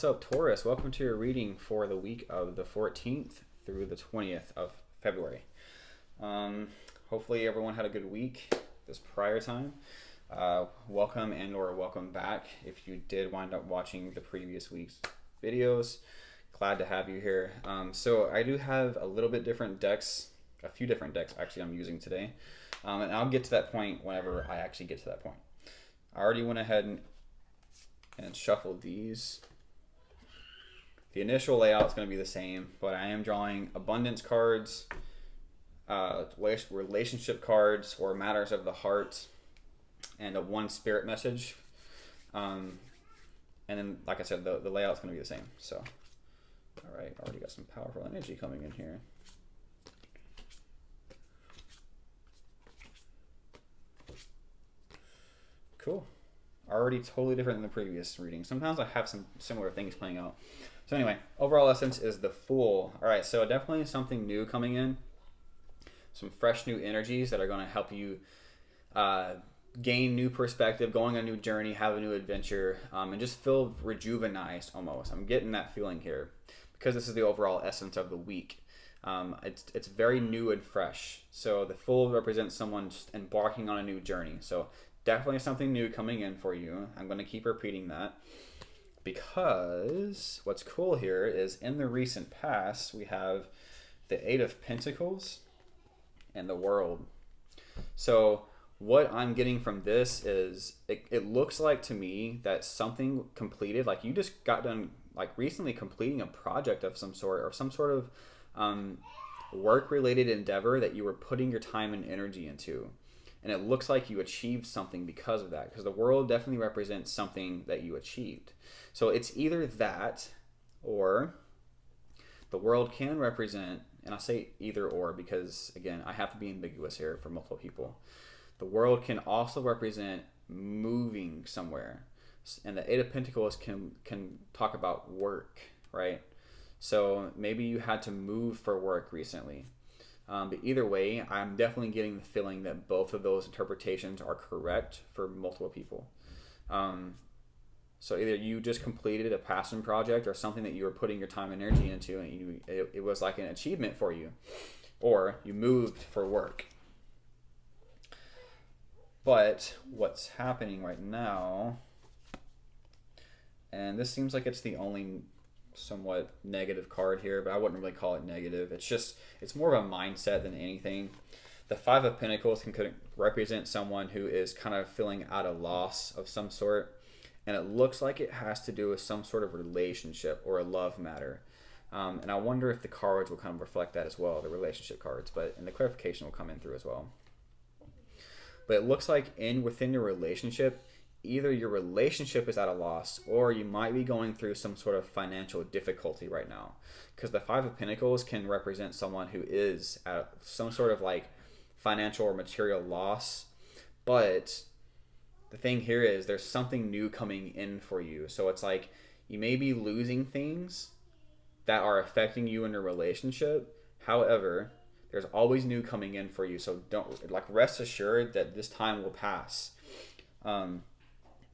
What's up, Taurus? Welcome to your reading for the week of the 14th through the 20th of February. Hopefully everyone had a good week this prior time. Welcome and or welcome back if you did wind up watching the previous week's videos. Glad to have you here. So I do have a little bit different decks, a few different decks actually I'm using today. And I'll get to that point whenever I actually get to that point. I already went ahead and shuffled these. The initial layout is going to be the same, but I am drawing abundance cards, relationship cards, or matters of the heart, and a one spirit message. And then, like I said, the layout is going to be the same. So, all right, already got some powerful energy coming in here. Cool. Already totally different than the previous reading. Sometimes I have some similar things playing out. So anyway, overall essence is the Fool. All right, so definitely something new coming in. Some fresh new energies that are going to help you gain new perspective, going on a new journey, have a new adventure, and just feel rejuvenized almost. I'm getting that feeling here because this is the overall essence of the week. It's very new and fresh. So the Fool represents someone just embarking on a new journey. So definitely something new coming in for you. I'm going to keep repeating that because what's cool here is in the recent past, we have the Eight of Pentacles and the World. So what I'm getting from this is it looks like to me that something completed, like you just got done like recently completing a project of some sort or some sort of work-related endeavor that you were putting your time and energy into. And it looks like you achieved something because of that, because the World definitely represents something that you achieved. So it's either that, or the World can represent, and I say either or because, again, I have to be ambiguous here for multiple people. The World can also represent moving somewhere. And the Eight of Pentacles can talk about work, right? So maybe you had to move for work recently. But either way, I'm definitely getting the feeling that both of those interpretations are correct for multiple people. So either you just completed a passion project or something that you were putting your time and energy into, and it was like an achievement for you, or you moved for work. But what's happening right now, and this seems like it's the only somewhat negative card here, but I wouldn't really call it negative. It's more of a mindset than anything. The Five of Pentacles can represent someone who is kind of feeling at a loss of some sort, and it looks like it has to do with some sort of relationship or a love matter. And I wonder if the cards will kind of reflect that as well, the relationship cards, and the clarification will come in through as well. But it looks like within your relationship, either your relationship is at a loss or you might be going through some sort of financial difficulty right now, because the Five of Pentacles can represent someone who is at some sort of like financial or material loss. But the thing here is there's something new coming in for you. So it's like you may be losing things that are affecting you in your relationship. However, there's always new coming in for you. So don't rest assured that this time will pass.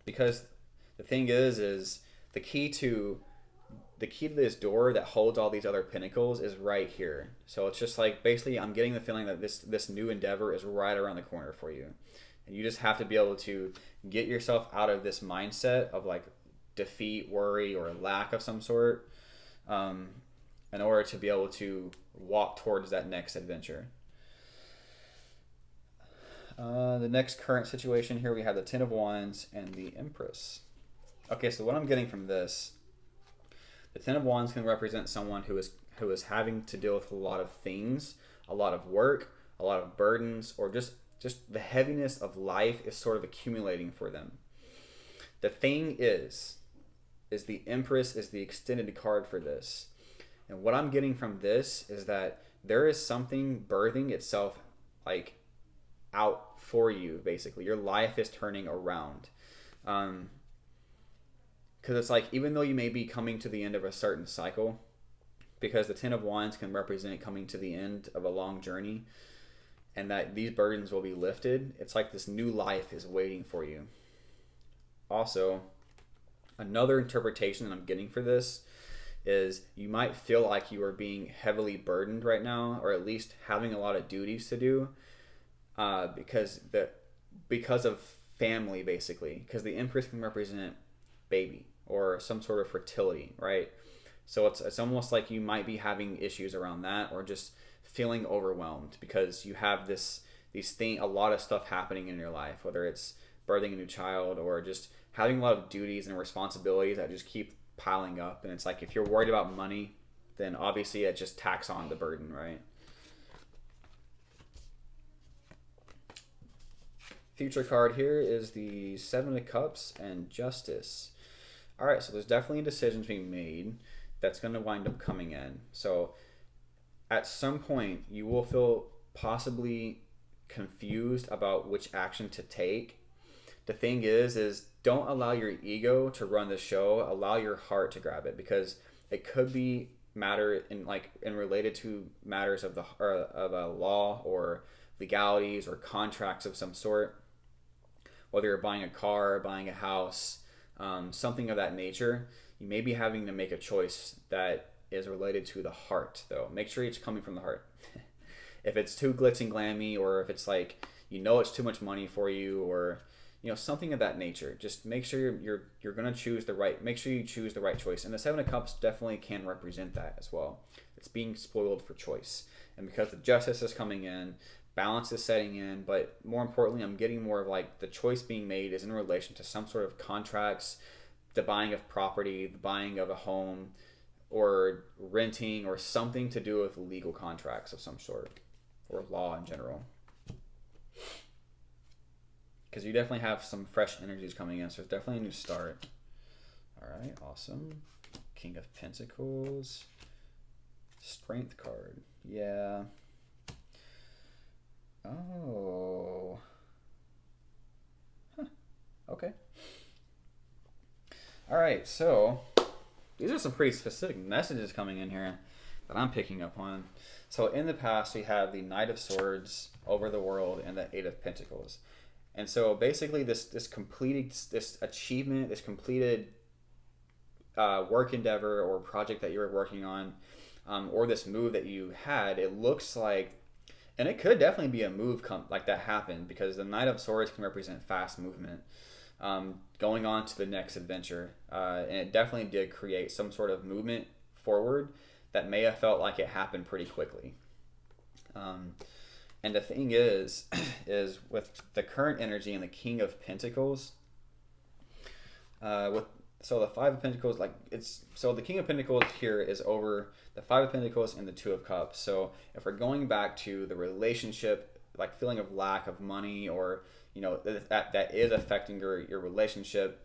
Because the thing is the key to this door that holds all these other pentacles is right here. So it's just like basically I'm getting the feeling that this new endeavor is right around the corner for you. And you just have to be able to get yourself out of this mindset of like defeat, worry, or lack of some sort in order to be able to walk towards that next adventure. The next current situation here, we have the Ten of Wands and the Empress. Okay, so what I'm getting from this, the Ten of Wands can represent someone who is having to deal with a lot of things, a lot of work, a lot of burdens, or just the heaviness of life is sort of accumulating for them. The thing is the Empress is the extended card for this. And what I'm getting from this is that there is something birthing itself like out for you, basically. Your life is turning around. Because it's like, even though you may be coming to the end of a certain cycle, because the Ten of Wands can represent coming to the end of a long journey, and that these burdens will be lifted, it's like this new life is waiting for you. Also, Another interpretation that I'm getting for this is you might feel like you are being heavily burdened right now, or at least having a lot of duties to do, because of family, basically, because the Empress can represent baby or some sort of fertility, right? So it's almost like you might be having issues around that, or just feeling overwhelmed because you have a lot of stuff happening in your life, whether it's birthing a new child or just having a lot of duties and responsibilities that just keep piling up. And it's like, if you're worried about money, then obviously it just tacks on the burden, right? Future card here is the Seven of Cups and Justice. All right, so there's definitely decisions being made that's going to wind up coming in. So at some point, you will feel possibly confused about which action to take. The thing is don't allow your ego to run the show. Allow your heart to grab it, because it could be related to matters of a law or legalities or contracts of some sort. Whether you're buying a car, buying a house, something of that nature, you may be having to make a choice that is related to the heart, though. Make sure it's coming from the heart. If it's too glitz and glammy, or if it's like, it's too much money for you, or something of that nature, just make sure you're going to choose the right. Make sure you choose the right choice. And the Seven of Cups definitely can represent that as well. It's being spoiled for choice, and because the Justice is coming in, balance is setting in, but more importantly, I'm getting more of like the choice being made is in relation to some sort of contracts, the buying of property, the buying of a home, or renting, or something to do with legal contracts of some sort, or law in general. Because you definitely have some fresh energies coming in, so it's definitely a new start. All right, awesome. King of Pentacles. Strength card. Yeah. Oh. Huh. Okay. All right, so these are some pretty specific messages coming in here that I'm picking up on. So in the past, we have the Knight of Swords over the world and the Eight of Pentacles. And so basically this achievement, this completed work endeavor or project that you were working on, or this move that you had, it looks like, and it could definitely be a move like that happened, because the Knight of Swords can represent fast movement, going on to the next adventure. And it definitely did create some sort of movement forward that may have felt like it happened pretty quickly. And the thing is with the current energy and the King of Pentacles, so the Five of Pentacles, the King of Pentacles here is over the Five of Pentacles and the Two of Cups. So if we're going back to the relationship, like feeling of lack of money, or that is affecting your relationship,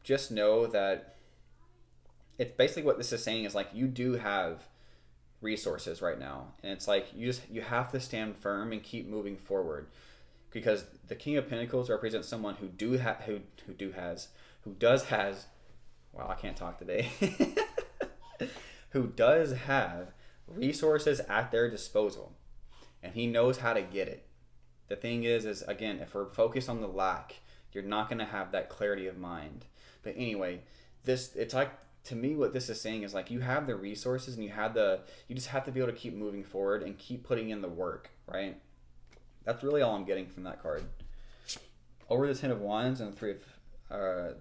just know that it's basically, what this is saying is like, you do have resources right now, and it's like you have to stand firm and keep moving forward, because the King of Pentacles represents someone who does has wow, I can't talk today who does have resources at their disposal, and he knows how to get it. The thing is again, if we're focused on the lack, you're not going to have that clarity of mind. But anyway, it's like, to me, what this is saying is like, you have the resources, and you just have to be able to keep moving forward and keep putting in the work, right? That's really all I'm getting from that card. Over the Ten of Wands and the Three of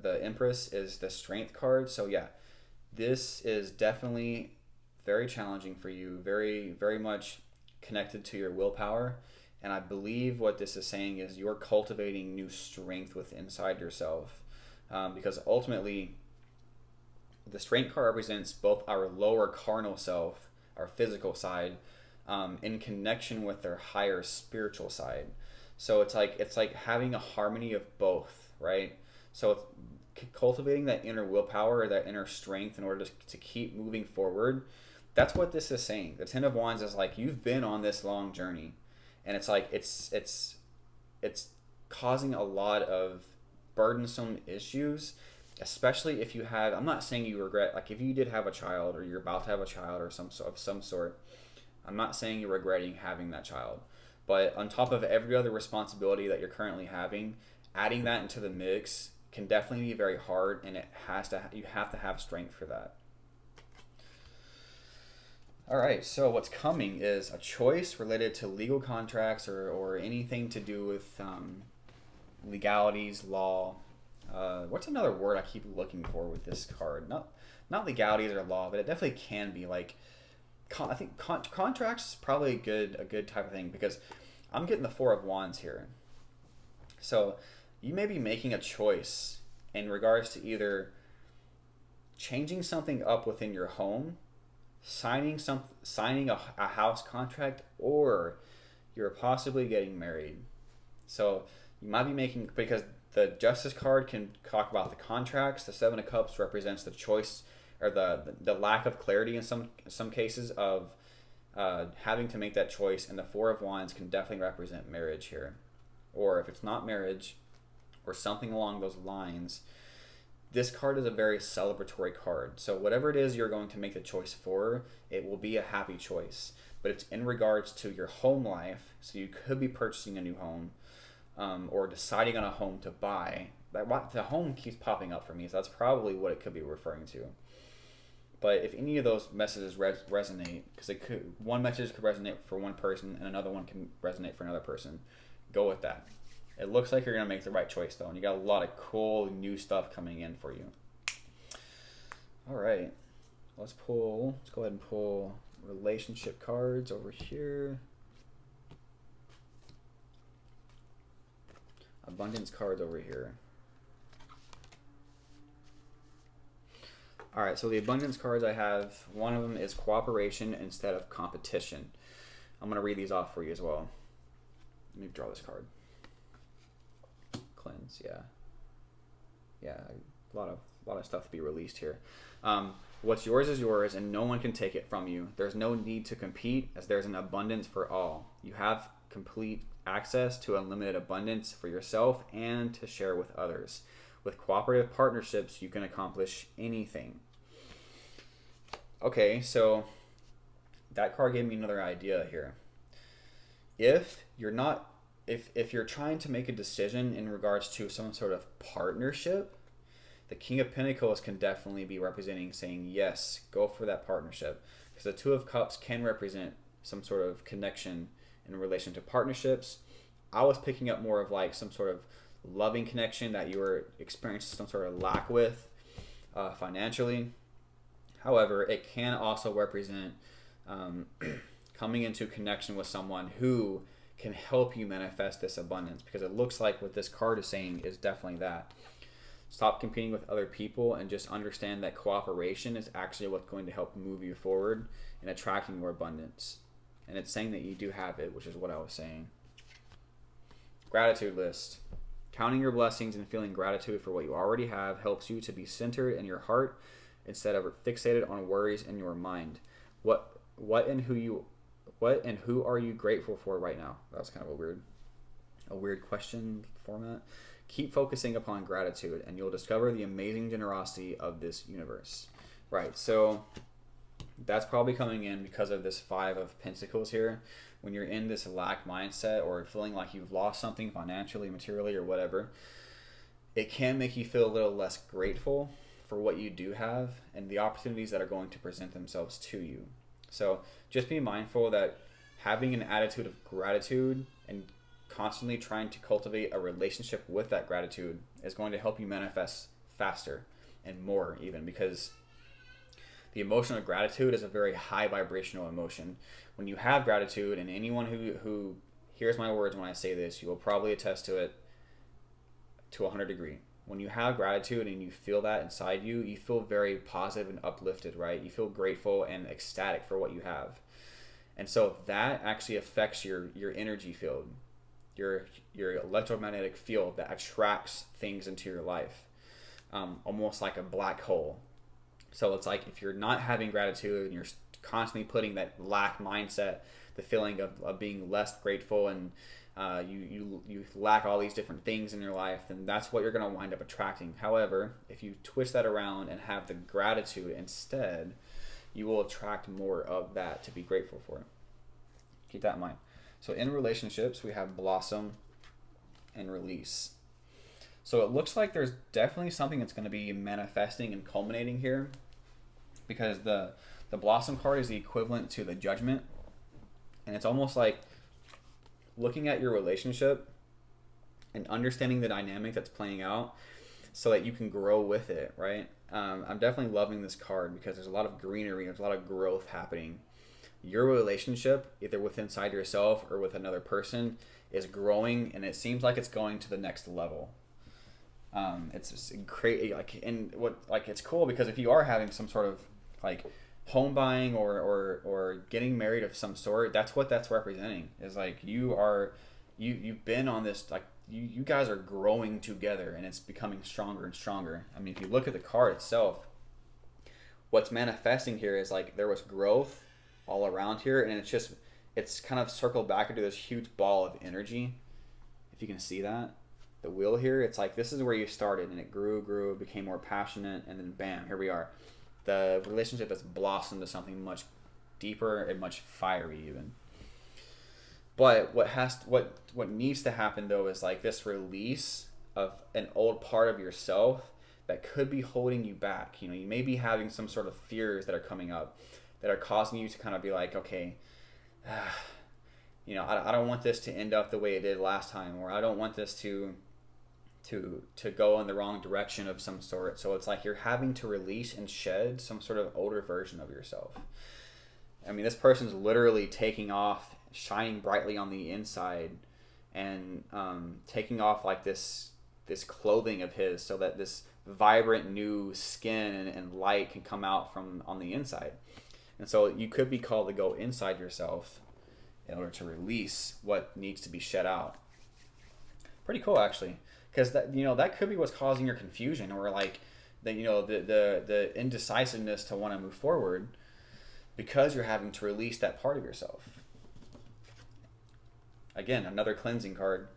the Empress is the Strength card. So yeah, this is definitely very challenging for you, very, very much connected to your willpower. And I believe what this is saying is you're cultivating new strength inside yourself, because ultimately, the Strength card represents both our lower carnal self, our physical side, in connection with their higher spiritual side. So it's like having a harmony of both, right? So it's cultivating that inner willpower, or that inner strength, in order to keep moving forward. That's what this is saying. The Ten of Wands is like, you've been on this long journey, and it's like it's causing a lot of burdensome issues. Especially if you have, I'm not saying you regret, like if you did have a child, or you're about to have a child, or some sort, I'm not saying you're regretting having that child. But on top of every other responsibility that you're currently having, adding that into the mix can definitely be very hard, and you have to have strength for that. All right, so what's coming is a choice related to legal contracts or anything to do with legalities, law. What's another word I keep looking for with this card? Not legalities or law, but it definitely can be like. I think contracts is probably a good type of thing, because I'm getting the Four of Wands here. So you may be making a choice in regards to either changing something up within your home, signing a house contract, or you're possibly getting married. So you might be making, because the Justice card can talk about the contracts. The Seven of Cups represents the choice, or the lack of clarity in some cases of having to make that choice, and the Four of Wands can definitely represent marriage here. Or if it's not marriage or something along those lines, this card is a very celebratory card. So whatever it is you're going to make the choice for, it will be a happy choice. But it's in regards to your home life. So you could be purchasing a new home, or deciding on a home to buy. The home keeps popping up for me, so that's probably what it could be referring to. But if any of those messages resonate, because one message could resonate for one person and another one can resonate for another person, go with that. It looks like you're going to make the right choice, though, and you got a lot of cool new stuff coming in for you. All right, let's go ahead and pull relationship cards over here. Abundance cards over here. All right, so the abundance cards I have, one of them is cooperation instead of competition. I'm going to read these off for you as well. Let me draw this card. Cleanse, yeah. Yeah, a lot of stuff to be released here. What's yours is yours, and no one can take it from you. There's no need to compete, as there's an abundance for all. You have complete access to unlimited abundance for yourself and to share with others. With cooperative partnerships, you can accomplish anything. Okay, so that card gave me another idea here. If you're trying to make a decision in regards to some sort of partnership, the King of Pentacles can definitely be representing saying, yes, go for that partnership. Because the Two of Cups can represent some sort of connection in relation to partnerships. I was picking up more of like some sort of loving connection that you were experiencing some sort of lack with financially. However, it can also represent coming into connection with someone who can help you manifest this abundance, because it looks like what this card is saying is definitely that. Stop competing with other people and just understand that cooperation is actually what's going to help move you forward in attracting more abundance. And it's saying that you do have it, which is what I was saying. Gratitude list. Counting your blessings and feeling gratitude for what you already have helps you to be centered in your heart instead of fixated on worries in your mind. What and who are you grateful for right now? That was kind of a weird question format. Keep focusing upon gratitude and you'll discover the amazing generosity of this universe. Right, so that's probably coming in because of this Five of Pentacles here. When you're in this lack mindset or feeling like you've lost something financially, materially, or whatever, it can make you feel a little less grateful for what you do have and the opportunities that are going to present themselves to you. So just be mindful that having an attitude of gratitude and constantly trying to cultivate a relationship with that gratitude is going to help you manifest faster and more, even because the emotion of gratitude is a very high vibrational emotion. When you have gratitude, and anyone who hears my words when I say this, you will probably attest to it to 100 degree. When you have gratitude and you feel that inside you, you feel very positive and uplifted, right? You feel grateful and ecstatic for what you have. And so that actually affects your energy field, your electromagnetic field that attracts things into your life, almost like a black hole. So it's like if you're not having gratitude and you're constantly putting that lack mindset, the feeling of being less grateful, and you lack all these different things in your life, then that's what you're going to wind up attracting. However, if you twist that around and have the gratitude instead, you will attract more of that to be grateful for. Keep that in mind. So in relationships, we have blossom and release. So it looks like there's definitely something that's going to be manifesting and culminating here, because the Blossom card is the equivalent to the Judgment, and it's almost like looking at your relationship and understanding the dynamic that's playing out so that you can grow with it, right? I'm definitely loving this card because there's a lot of greenery, there's a lot of growth happening. Your relationship, either with inside yourself or with another person, is growing, and it seems like it's going to the next level. It's great, it's cool because if you are having some sort of like home buying or getting married of some sort, that's what that's representing. Is like you've been on this, like you guys are growing together, and it's becoming stronger and stronger. I mean, if you look at the card itself, what's manifesting here is like there was growth all around here, and it's kind of circled back into this huge ball of energy. If you can see that, the wheel here, it's like this is where you started, and it grew, became more passionate, and then bam, here we are. The relationship has blossomed to something much deeper and much fiery even. But what needs to happen though is like this release of an old part of yourself that could be holding you back. You know, you may be having some sort of fears that are coming up that are causing you to kind of be like, okay, you know, I don't want this to end up the way it did last time, or I don't want this to go in the wrong direction of some sort. So it's like you're having to release and shed some sort of older version of yourself. I mean, this person's literally taking off, shining brightly on the inside, and taking off like this clothing of his, so that this vibrant new skin and light can come out from on the inside. And so you could be called to go inside yourself in order to release what needs to be shed out. Pretty cool, actually, because that could be what's causing your confusion, or like the indecisiveness to want to move forward, because you're having to release that part of yourself. Again, another cleansing card.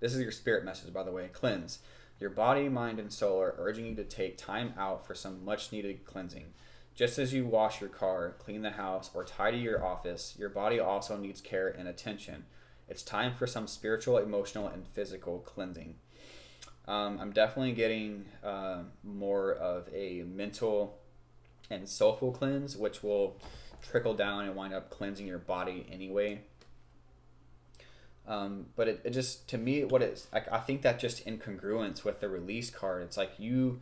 This is your spirit message, by the way. Cleanse. Your body, mind, and soul are urging you to take time out for some much-needed cleansing. Just as you wash your car, clean the house, or tidy your office, your body also needs care and attention. It's time for some spiritual, emotional, and physical cleansing. I'm definitely getting more of a mental and soulful cleanse, which will trickle down and wind up cleansing your body anyway. But it just, to me, what it's like, I think that just incongruence with the release card. It's like you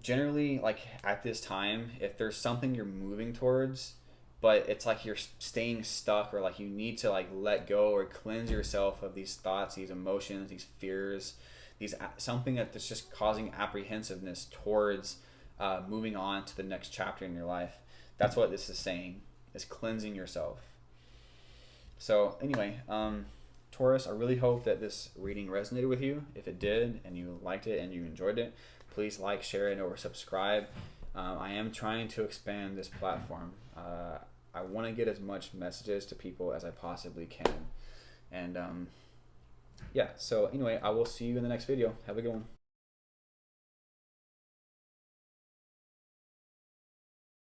generally, like at this time, if there's something you're moving towards, but it's like you're staying stuck, or like you need to like let go or cleanse yourself of these thoughts, these emotions, these fears, something that's just causing apprehensiveness towards moving on to the next chapter in your life. That's what this is saying, is cleansing yourself. So anyway, Taurus, I really hope that this reading resonated with you. If it did, and you liked it and you enjoyed it, please like, share it, or subscribe. I am trying to expand this platform. I want to get as much messages to people as I possibly can. And yeah, so anyway, I will see you in the next video. Have a good one.